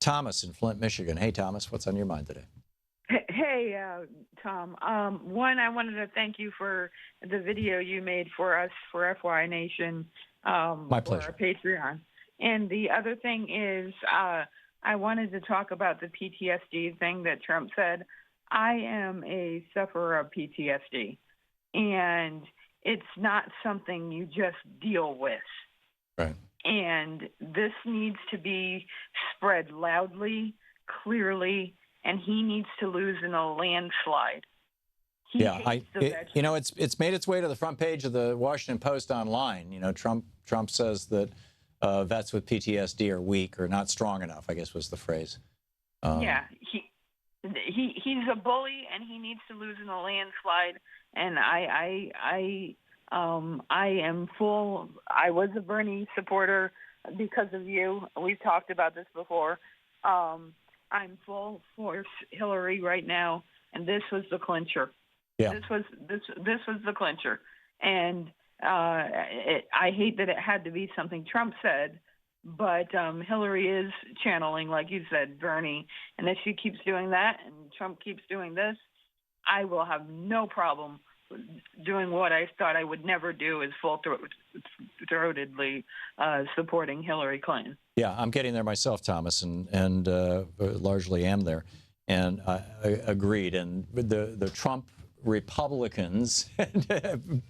Thomas in Flint, Michigan. Hey, Thomas, what's on your mind today? Hey, Thom. One, I wanted to thank you for the video you made for us for FY Nation My for pleasure. our Patreon. And the other thing is, I wanted to talk about the PTSD thing that Trump said. I am a sufferer of PTSD, and it's not something you just deal with. Right. And this needs to be spread loudly, clearly, and he needs to lose in a landslide. It's made its way to the front page of the Washington Post online. You know, Trump says that vets with PTSD are weak or not strong enough, I guess was the phrase. He's a bully, and he needs to lose in a landslide. And I am full. I was a Bernie supporter because of you. We've talked about this before. I'm full force Hillary right now, and this was the clincher. Yeah. This was the clincher, and I hate that it had to be something Trump said, but Hillary is channeling, like you said, Bernie, and if she keeps doing that and Trump keeps doing this, I will have no problem doing what I thought I would never do, is full-throatedly supporting Hillary Clinton. Yeah, I'm getting there myself, Thomas, and largely am there, and I agreed. And the Trump Republicans,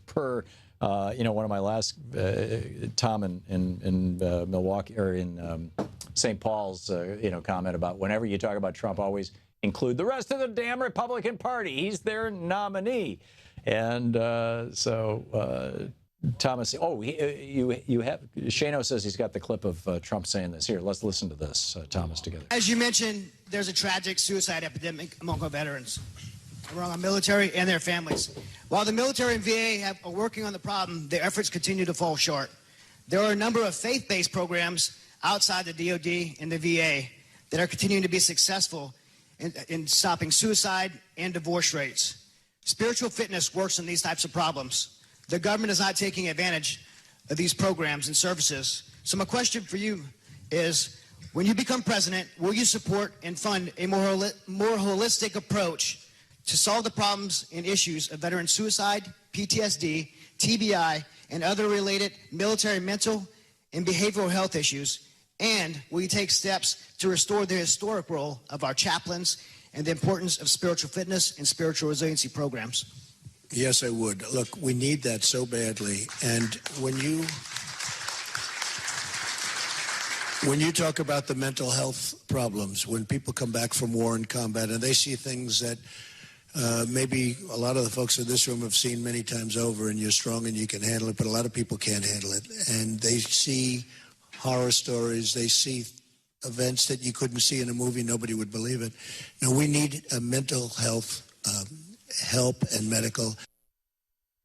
per one of my last Thom in Milwaukee or in St. Paul's comment about whenever you talk about Trump, always include the rest of the damn Republican Party. He's their nominee. And Thomas, you have, Shano says he's got the clip of Trump saying this. Here, let's listen to this, Thomas, together. As you mentioned, there's a tragic suicide epidemic among our veterans, among our military and their families. While the military and VA are working on the problem, their efforts continue to fall short. There are a number of faith-based programs outside the DoD and the VA that are continuing to be successful in stopping suicide and divorce rates. Spiritual fitness works on these types of problems. The government is not taking advantage of these programs and services. So my question for you is, when you become president, will you support and fund a more holistic approach to solve the problems and issues of veteran suicide, PTSD, TBI, and other related military mental and behavioral health issues? And will you take steps to restore the historic role of our chaplains and the importance of spiritual fitness and spiritual resiliency programs? Yes, I would. Look, we need that so badly. And when you talk about the mental health problems, when people come back from war and combat and they see things that maybe a lot of the folks in this room have seen many times over, and you're strong and you can handle it, but a lot of people can't handle it. And they see horror stories, they see events that you couldn't see in a movie, nobody would believe it. Now, we need a mental health help and medical.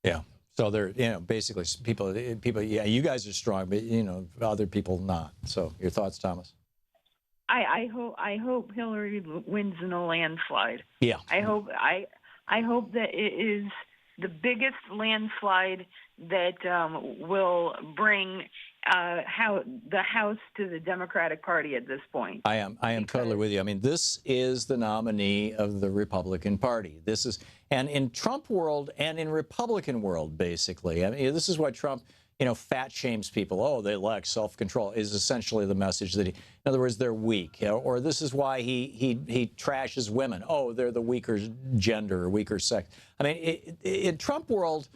Yeah. So they're, basically people, yeah, you guys are strong, but, other people not. So your thoughts, Thomas? I hope Hillary wins in a landslide. Yeah. I hope that it is the biggest landslide that will bring the House to the Democratic Party at this point. I am totally with you. I mean, this is the nominee of the Republican Party. This is, and in Trump world and in Republican world, basically, I mean, this is why Trump, fat shames people. Oh, they lack self-control, is essentially the message that in other words, they're weak. Or this is why he trashes women. Oh, they're the weaker gender or weaker sex. I mean, in Trump world,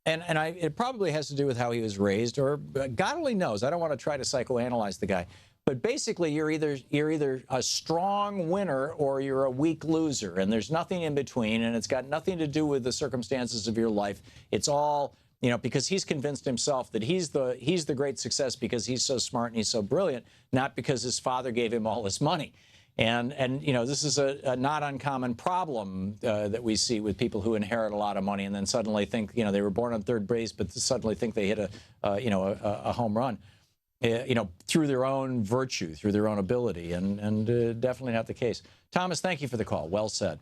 and it probably has to do with how he was raised, or God only knows. I don't want to try to psychoanalyze the guy, but basically, you're either a strong winner or you're a weak loser, and there's nothing in between, and it's got nothing to do with the circumstances of your life. It's all, because he's convinced himself that he's the great success because he's so smart and he's so brilliant, not because his father gave him all this money. And this is a not uncommon problem that we see with people who inherit a lot of money and then suddenly think, they were born on third base, but suddenly think they hit a home run, through their own virtue, through their own ability, and definitely not the case. Thomas, thank you for the call. Well said.